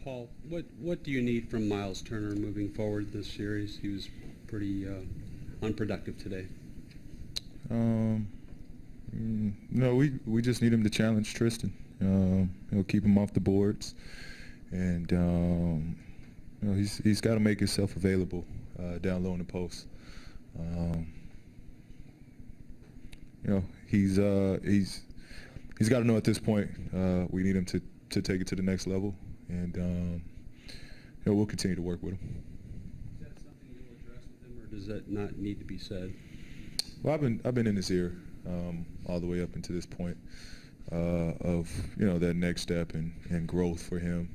Paul, what do you need from Miles Turner moving forward this series? He was pretty unproductive today. No, we just need him to challenge Tristan. He'll keep him off the boards, and he's got to make himself available down low in the post. He's got to know at this point we need him to take it to the next level, and we'll continue to work with him. Is that something you'll address with him, or does that not need to be said? Well, I've been in his ear all the way up until this point of that next step and growth for him.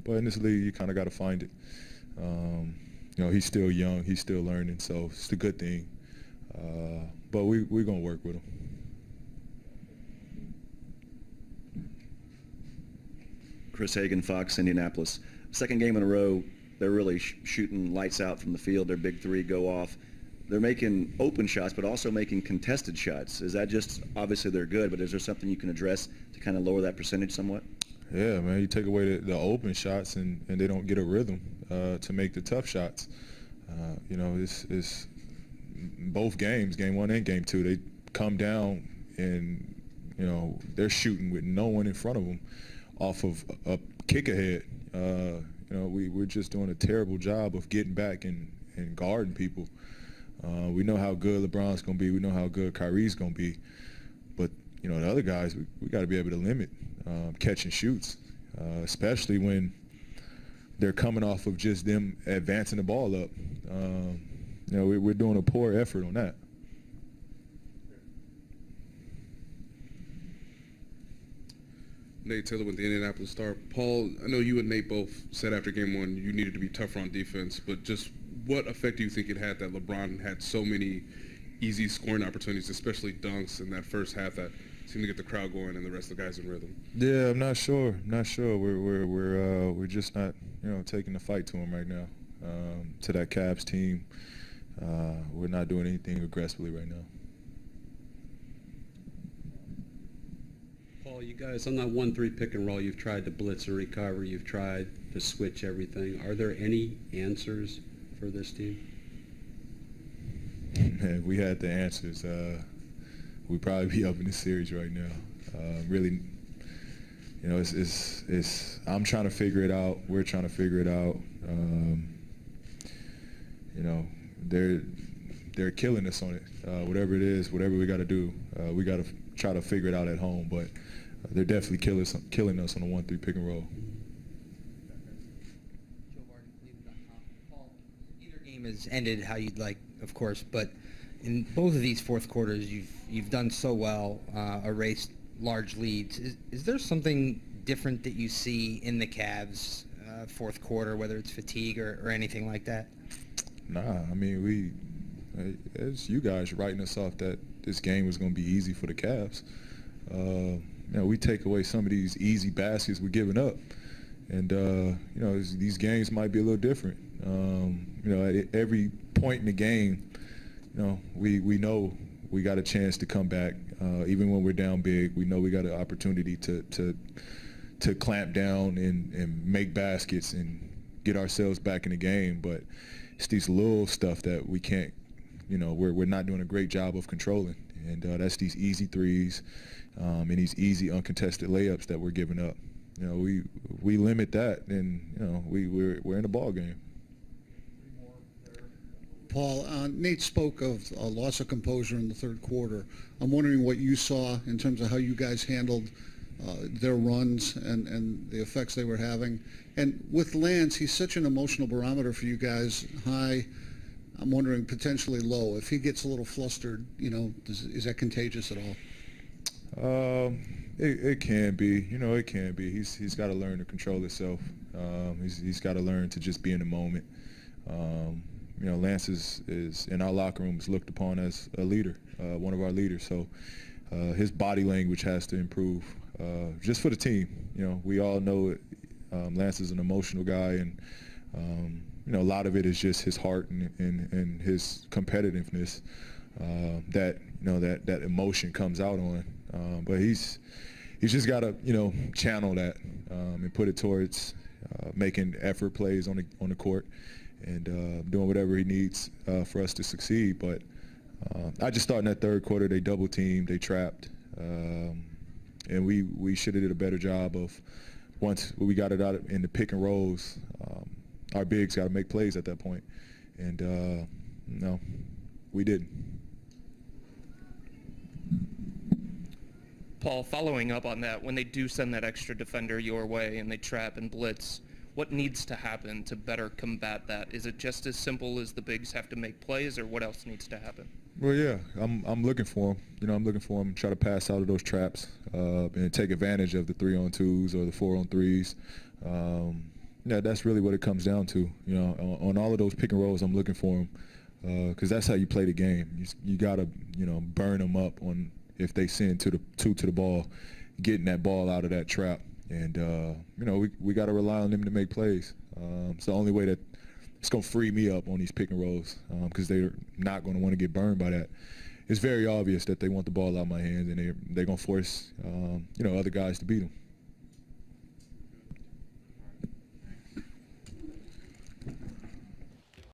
But in this league, you kind of got to find it. He's still young, he's still learning, so it's a good thing. But we're gonna work with him. Chris Hagan, Fox, Indianapolis. Second game in a row, they're really shooting lights out from the field. Their big three go off. They're making open shots, but also making contested shots. Is that just, obviously they're good, but is there something you can address to kind of lower that percentage somewhat? Yeah, man, you take away the open shots and they don't get a rhythm to make the tough shots. It's both games, game one and game two, they come down and, they're shooting with no one in front of them off of a kick ahead. We're just doing a terrible job of getting back and guarding people. We know how good LeBron's going to be. We know how good Kyrie's going to be. But, the other guys, we got to be able to limit catch and shoots, especially when they're coming off of just them advancing the ball up. We're doing a poor effort on that. Nate Taylor with the Indianapolis Star. Paul, I know you and Nate both said after game one you needed to be tougher on defense, but just what effect do you think it had that LeBron had so many easy scoring opportunities, especially dunks in that first half that seemed to get the crowd going and the rest of the guys in rhythm? Yeah, I'm not sure. We're just not taking the fight to him right now. To that Cavs team, we're not doing anything aggressively right now. Paul, you guys, on that 1-3 pick and roll, you've tried to blitz and recover. You've tried to switch everything. Are there any answers for this team? Man, we had the answers. We'd probably be up in this series right now. Really, it's I'm trying to figure it out. We're trying to figure it out. They're killing us on it. Whatever it is, whatever we got to do, we got to try to figure it out at home. But they're definitely killing us on a 1-3 pick and roll. Paul, either game has ended how you'd like, of course, but in both of these fourth quarters, you've done so well, erased large leads. Is there something different that you see in the Cavs fourth quarter, whether it's fatigue or anything like that? Nah, I mean, it's you guys writing us off that this game was going to be easy for the Cavs. We take away some of these easy baskets we're giving up, and these games might be a little different. At every point in the game, we know we got a chance to come back. Even when we're down big, we know we got an opportunity to clamp down and make baskets and get ourselves back in the game. But it's these little stuff that we can't, we're not doing a great job of controlling. And that's these easy threes and these easy uncontested layups that we're giving up. We limit that, and we're in a ball game. Paul, Nate spoke of a loss of composure in the third quarter. I'm wondering what you saw in terms of how you guys handled their runs and the effects they were having. And with Lance, he's such an emotional barometer for you guys, high. I'm wondering potentially low. If he gets a little flustered, is that contagious at all? It can be. It can be. He's got to learn to control himself. He's got to learn to just be in the moment. Lance is in our locker room is looked upon as a leader, one of our leaders. So his body language has to improve just for the team. We all know it. Lance is an emotional guy, and a lot of it is just his heart and his competitiveness that emotion comes out on. But he's just got to channel that and put it towards making effort plays on the court, and doing whatever he needs for us to succeed. But I just thought in that third quarter they double teamed, they trapped, and we should have did a better job of, once we got it out in the pick and rolls, our bigs got to make plays at that point, and no, we didn't. Paul, following up on that, when they do send that extra defender your way and they trap and blitz, what needs to happen to better combat that? Is it just as simple as the bigs have to make plays, or what else needs to happen? Well, yeah, I'm looking for him. I'm looking for him, try to pass out of those traps and take advantage of the 3-on-2s or the 4-on-3s. Yeah, that's really what it comes down to. On all of those pick and rolls, I'm looking for him because that's how you play the game. You got to, burn them up on if they send two to the ball, getting that ball out of that trap. And, we got to rely on them to make plays. It's the only way that it's going to free me up on these pick and rolls because they're not going to want to get burned by that. It's very obvious that they want the ball out of my hands, and they're going to force, other guys to beat them.